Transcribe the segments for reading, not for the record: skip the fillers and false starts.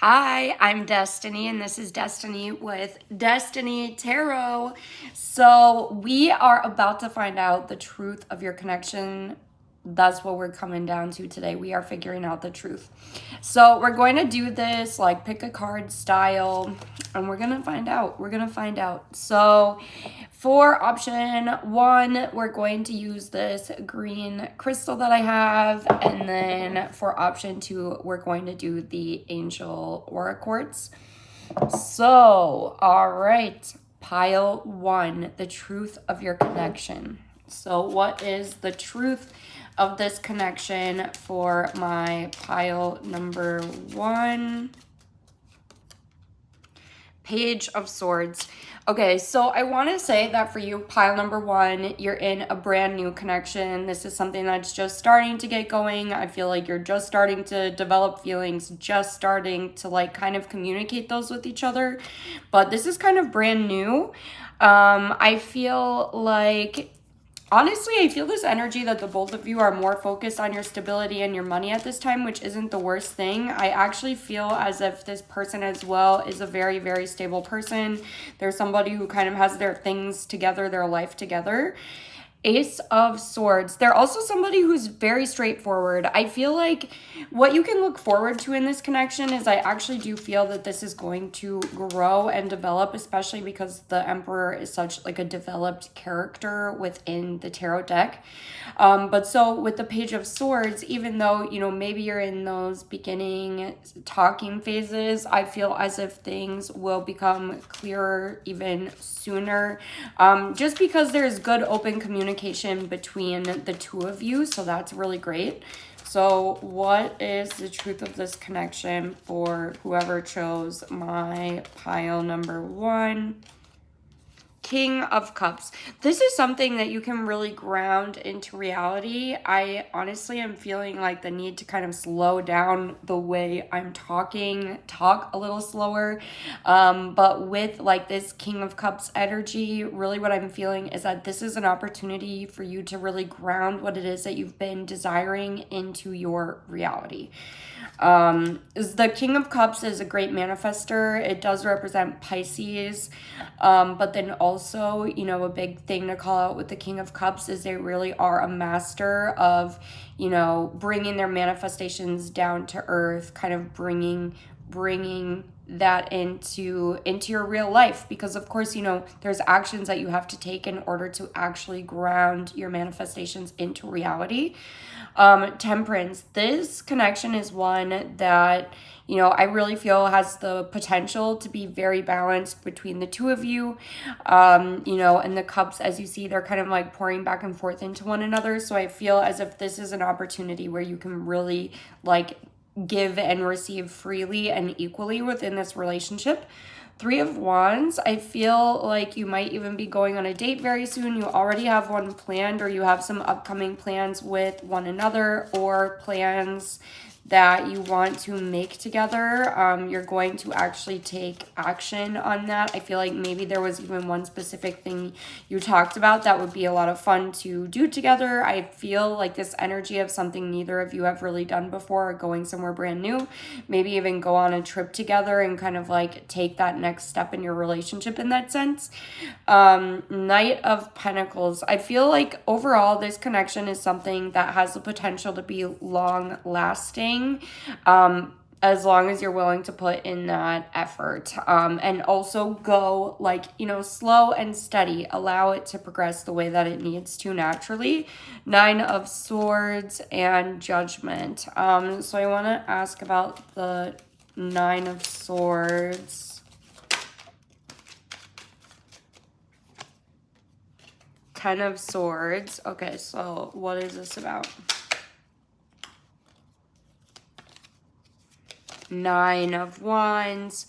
Hi, I'm Destiny, and this is Destiny with Destiny Tarot. So, we are about to find out the truth of your connection. That's what we're coming down to today. We are figuring out the truth. So, we're going to do this like pick a card style, and we're going to find out. So, for option one, we're going to use this green crystal that I have. And then for option two, we're going to do the angel aura quartz. So, all right, pile one, the truth of your connection. So, what is the truth of this connection for my pile number one? Page of Swords. Okay, so I want to say that for you, pile number one, you're in a brand new connection. This is something that's just starting to get going. I feel like you're just starting to develop feelings, just starting to like kind of communicate those with each other. But this is kind of brand new. I feel like honestly, I feel this energy that the both of you are more focused on your stability and your money at this time, which isn't the worst thing. I actually feel as if this person as well is a very, very stable person. They're somebody who kind of has their things together, their life together. Ace of Swords. They're also somebody who's very straightforward. I feel like what you can look forward to in this connection is I actually do feel that this is going to grow and develop, especially because the Emperor is such like a developed character within the tarot deck. But so with the Page of Swords, even though, you know, maybe you're in those beginning talking phases, I feel as if things will become clearer even sooner. Just because there's good open communication between the two of you, so that's really great. So what is the truth of this connection for whoever chose my pile number one? King of Cups. This is something that you can really ground into reality. I honestly am feeling like the need to kind of slow down the way I'm talk a little slower. But with like this King of Cups energy, really what I'm feeling is that this is an opportunity for you to really ground what it is that you've been desiring into your reality. The King of Cups is a great manifester. It does represent Pisces. But then also, you know, a big thing to call out with the King of Cups is they really are a master of, you know, bringing their manifestations down to earth, kind of bringing that into your real life, because of course, you know, there's actions that you have to take in order to actually ground your manifestations into reality. Temperance. This connection is one that, you know, I really feel has the potential to be very balanced between the two of you. You know, and the cups, as you see, they're kind of like pouring back and forth into one another. So I feel as if this is an opportunity where you can really like give and receive freely and equally within this relationship. Three of Wands, I feel like you might even be going on a date very soon. You already have one planned, or you have some upcoming plans with one another, or plans that you want to make together. You're going to actually take action on that. I feel like maybe there was even one specific thing you talked about that would be a lot of fun to do together. I feel like this energy of something neither of you have really done before, or going somewhere brand new, maybe even go on a trip together and kind of like take that next step in your relationship in that sense. Knight of Pentacles. I feel like overall this connection is something that has the potential to be long lasting, as long as you're willing to put in that effort, and also go like, you know, slow and steady. Allow it to progress the way that it needs to naturally. Nine of Swords and Judgment. So I want to ask about the Nine of Swords. Ten of Swords. Okay, so what is this about? Nine of Wands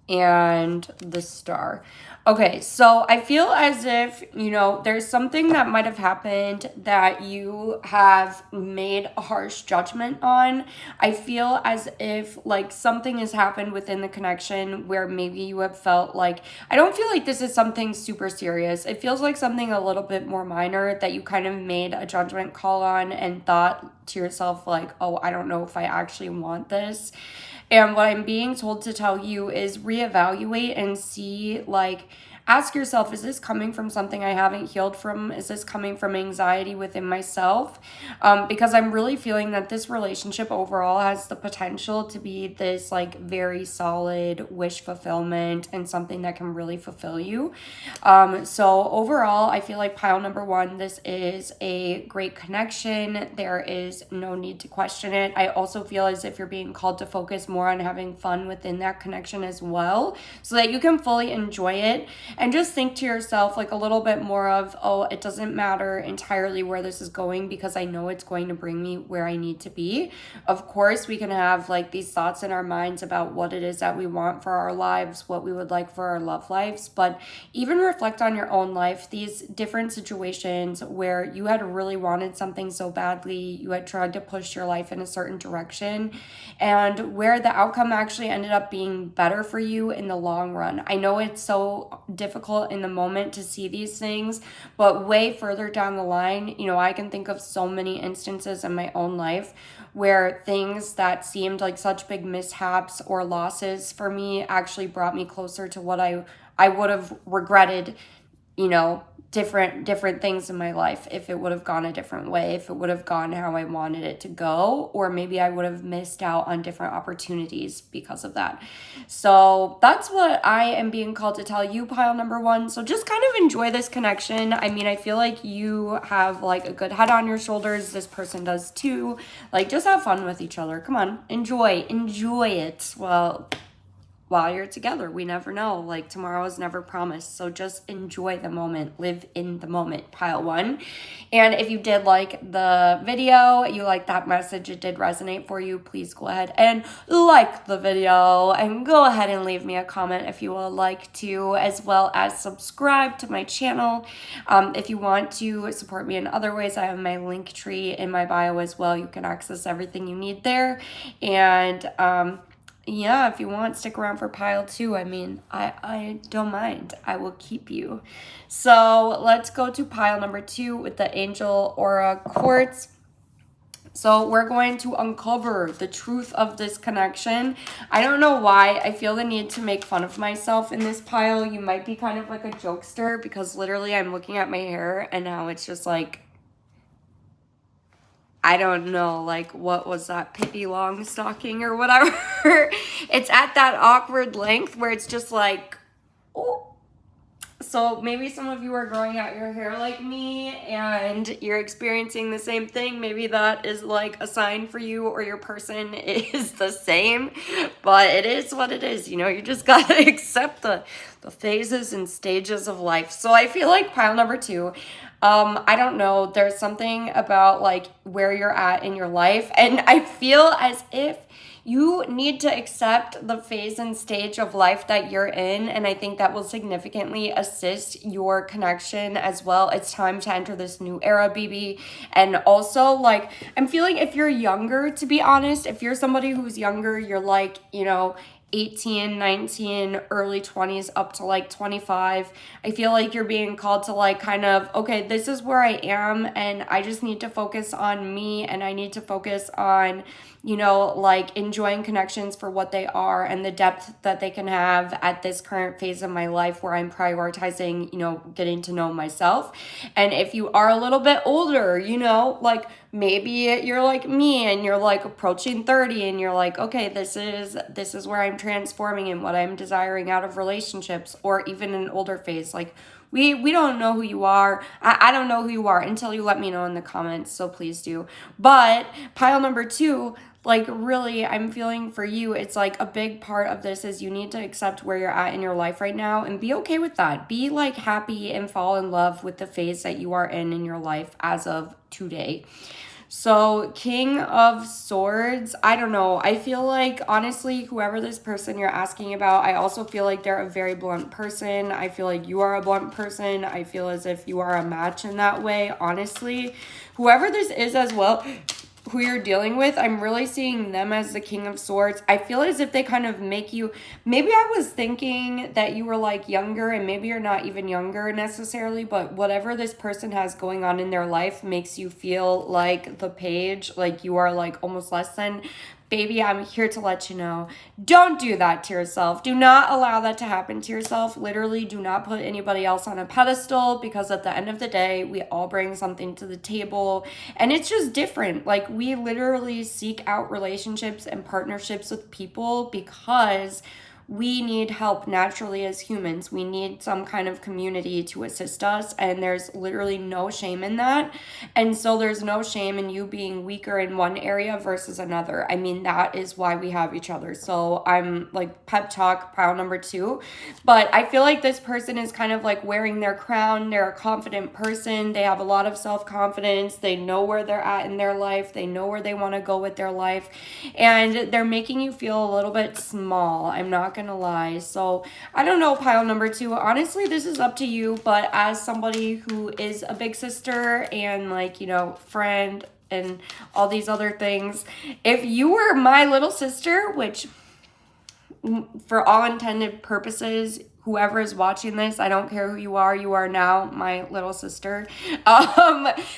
and the Star. Okay, so I feel as if, you know, there's something that might have happened that you have made a harsh judgment on. I feel as if like something has happened within the connection where maybe you have felt like, I don't feel like this is something super serious. It feels like something a little bit more minor that you kind of made a judgment call on and thought to yourself like, oh, I don't know if I actually want this. And what I'm being told to tell you is reevaluate and see, like, ask yourself, is this coming from something I haven't healed from? Is this coming from anxiety within myself? Because I'm really feeling that this relationship overall has the potential to be this like very solid wish fulfillment and something that can really fulfill you. So overall, I feel like pile number one, this is a great connection. There is no need to question it. I also feel as if you're being called to focus more on having fun within that connection as well, so that you can fully enjoy it. And just think to yourself like a little bit more of, oh, it doesn't matter entirely where this is going because I know it's going to bring me where I need to be. Of course, we can have like these thoughts in our minds about what it is that we want for our lives, what we would like for our love lives, but even reflect on your own life, these different situations where you had really wanted something so badly, you had tried to push your life in a certain direction, and where the outcome actually ended up being better for you in the long run. I know it's so difficult in the moment to see these things, but way further down the line, you know, I can think of so many instances in my own life where things that seemed like such big mishaps or losses for me actually brought me closer to what I would have regretted, you know, different things in my life if it would have gone a different way, if it would have gone how I wanted it to go, or maybe I would have missed out on different opportunities because of that. So that's what I am being called to tell you, pile number one. So just kind of enjoy this connection. I mean, I feel like you have like a good head on your shoulders. This person does too. Like, just have fun with each other. Come on, enjoy it. Well, while you're together, we never know. Like, tomorrow is never promised. So just enjoy the moment, live in the moment, pile one. And if you did like the video, you like that message, it did resonate for you, please go ahead and like the video and go ahead and leave me a comment if you would like to, as well as subscribe to my channel. If you want to support me in other ways, I have my link tree in my bio as well. You can access everything you need there. And yeah, if you want, stick around for pile two. I mean, I don't mind. I will keep you. So let's go to pile number two with the Angel Aura Quartz. So we're going to uncover the truth of this connection. I don't know why I feel the need to make fun of myself in this pile. You might be kind of like a jokester because literally I'm looking at my hair and now it's just like, I don't know, like, what was that, Pippi Longstocking or whatever? It's at that awkward length where it's just like, oh. So maybe some of you are growing out your hair like me and you're experiencing the same thing. Maybe that is like a sign for you, or your person is the same, but it is what it is. You know, you just got to accept the phases and stages of life. So I feel like pile number two, I don't know, there's something about like where you're at in your life, and I feel as if you need to accept the phase and stage of life that you're in, and I think that will significantly assist your connection as well. It's time to enter this new era, BB. And also, like, I'm feeling if you're younger, to be honest, if you're somebody who's younger, you're like, you know, 18, 19, early 20s up to like 25. I feel like you're being called to like kind of, okay, this is where I am and I just need to focus on me, and I need to focus on, you know, like enjoying connections for what they are and the depth that they can have at this current phase of my life where I'm prioritizing, you know, getting to know myself. And if you are a little bit older, you know, like maybe you're like me and you're like approaching 30 and you're like, okay, this is where I'm transforming and what I'm desiring out of relationships, or even an older phase. Like we don't know who you are. I don't know who you are until you let me know in the comments, so please do. But pile number two, like really, I'm feeling for you, it's like a big part of this is you need to accept where you're at in your life right now and be okay with that. Be like happy and fall in love with the phase that you are in your life as of today. So King of Swords, I don't know. I feel like, honestly, whoever this person you're asking about, I also feel like they're a very blunt person. I feel like you are a blunt person. I feel as if you are a match in that way, honestly. Whoever this is as well, who you're dealing with, I'm really seeing them as the King of Swords. I feel as if they kind of make you, maybe I was thinking that you were like younger, and maybe you're not even younger necessarily, but whatever this person has going on in their life makes you feel like the page, like you are like almost less than. Baby, I'm here to let you know, don't do that to yourself. Do not allow that to happen to yourself. Literally, do not put anybody else on a pedestal, because at the end of the day, we all bring something to the table, and it's just different. Like, we literally seek out relationships and partnerships with people because we need help naturally as humans. We need some kind of community to assist us, and there's literally no shame in that. And so there's no shame in you being weaker in one area versus another. I mean, that is why we have each other. So I'm like pep talk pile number 2. But I feel like this person is kind of like wearing their crown. They're a confident person. They have a lot of self-confidence. They know where they're at in their life. They know where they want to go with their life. And they're making you feel a little bit small. I'm not gonna lie. So I don't know, pile number 2. Honestly, this is up to you, but as somebody who is a big sister and like, you know, friend and all these other things, if you were my little sister, which for all intended purposes, whoever is watching this, I don't care who you are now my little sister.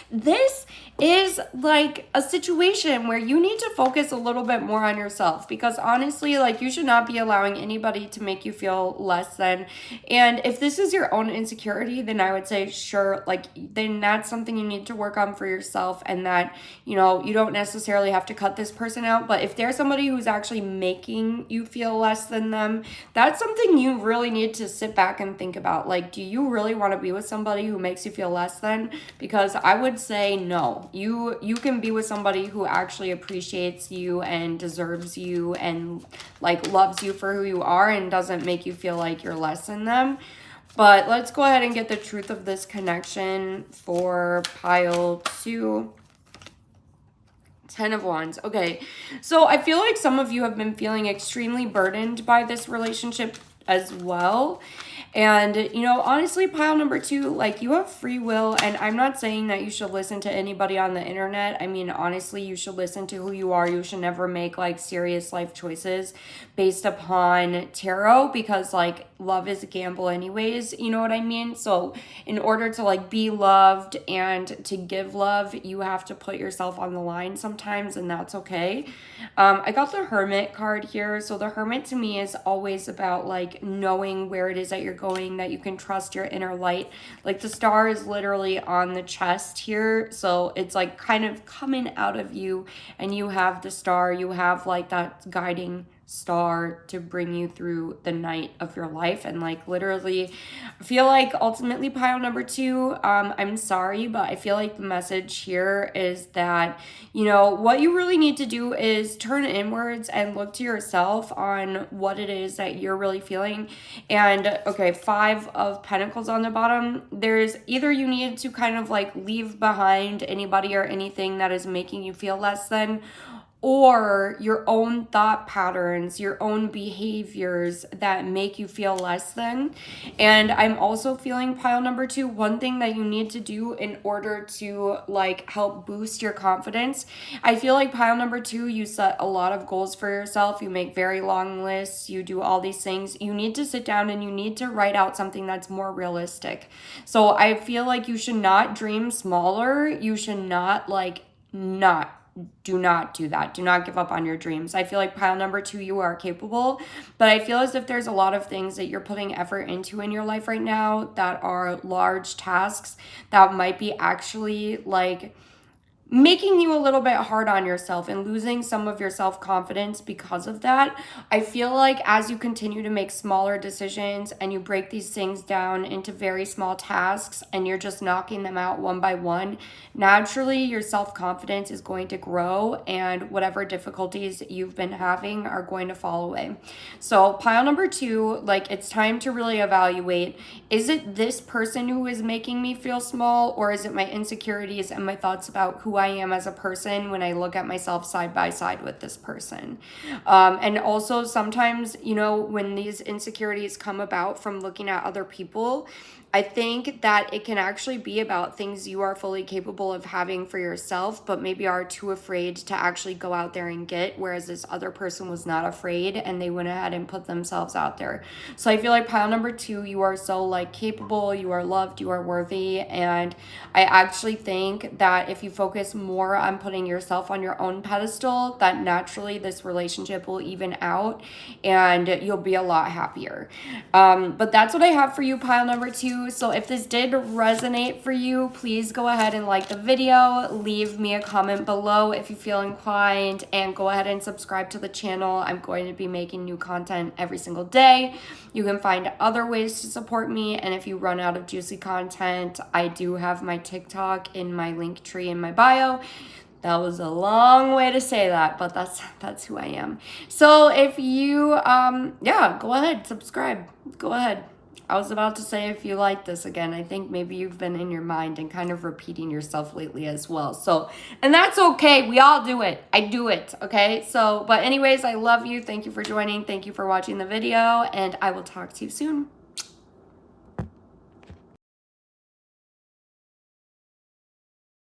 This is like a situation where you need to focus a little bit more on yourself, because honestly, like, you should not be allowing anybody to make you feel less than. And if this is your own insecurity, then I would say, sure, like, then that's something you need to work on for yourself, and that, you know, you don't necessarily have to cut this person out. But if there's somebody who's actually making you feel less than them, that's something you really need to sit back and think about. Like, do you really want to be with somebody who makes you feel less than? Because I would say no. You can be with somebody who actually appreciates you and deserves you and like loves you for who you are and doesn't make you feel like you're less than them. But let's go ahead and get the truth of this connection for pile 2. 10 of Wands. Okay, so I feel like some of you have been feeling extremely burdened by this relationship as well. And, you know, honestly, pile number 2, like, you have free will, and I'm not saying that you should listen to anybody on the internet. I mean, honestly, you should listen to who you are. You should never make, like, serious life choices based upon tarot, because, like, love is a gamble anyways, you know what I mean? So in order to, like, be loved and to give love, you have to put yourself on the line sometimes, and that's okay. I got the Hermit card here. So the Hermit to me is always about, like, knowing where it is that you're going, that you can trust your inner light. Like, the star is literally on the chest here, so it's like kind of coming out of you, and you have the star, you have like that guiding star to bring you through the night of your life. And like, literally, I feel like ultimately, pile number 2, I'm sorry, but I feel like the message here is that, you know, what you really need to do is turn inwards and look to yourself on what it is that you're really feeling. And okay, 5 of Pentacles on the bottom. There's either you need to kind of like leave behind anybody or anything that is making you feel less than, or your own thought patterns, your own behaviors that make you feel less than. And I'm also feeling, pile number 2, one thing that you need to do in order to like help boost your confidence. I feel like, pile number 2, you set a lot of goals for yourself. You make very long lists. You do all these things. You need to sit down and you need to write out something that's more realistic. So I feel like you should not dream smaller. You should not do not do that. Do not give up on your dreams. I feel like, pile number 2, you are capable, but I feel as if there's a lot of things that you're putting effort into in your life right now that are large tasks that might be actually like making you a little bit hard on yourself and losing some of your self-confidence because of that. I feel like as you continue to make smaller decisions and you break these things down into very small tasks and you're just knocking them out one by one, naturally your self-confidence is going to grow, and whatever difficulties you've been having are going to fall away. So pile number 2, like, it's time to really evaluate, is it this person who is making me feel small, or is it my insecurities and my thoughts about who I am as a person when I look at myself side by side with this person. And also sometimes, you know, when these insecurities come about from looking at other people, I think that it can actually be about things you are fully capable of having for yourself, but maybe are too afraid to actually go out there and get, whereas this other person was not afraid and they went ahead and put themselves out there. So I feel like pile number 2, you are so like capable, you are loved, you are worthy. And I actually think that if you focus more on putting yourself on your own pedestal, that naturally this relationship will even out and you'll be a lot happier. But that's what I have for you, pile number 2. So if this did resonate for you, please go ahead and like the video, leave me a comment below if you feel inclined, and go ahead and subscribe to the channel. I'm going to be making new content every single day. You can find other ways to support me, and if you run out of juicy content, I do have my TikTok in my link tree in my bio. That was a long way to say that, but that's who I am. So if you yeah, go ahead, subscribe. Go ahead. I was about to say, if you like this again, I think maybe you've been in your mind and kind of repeating yourself lately as well. So, and that's okay. We all do it. I do it. Okay. So, but anyways, I love you. Thank you for joining. Thank you for watching the video, and I will talk to you soon.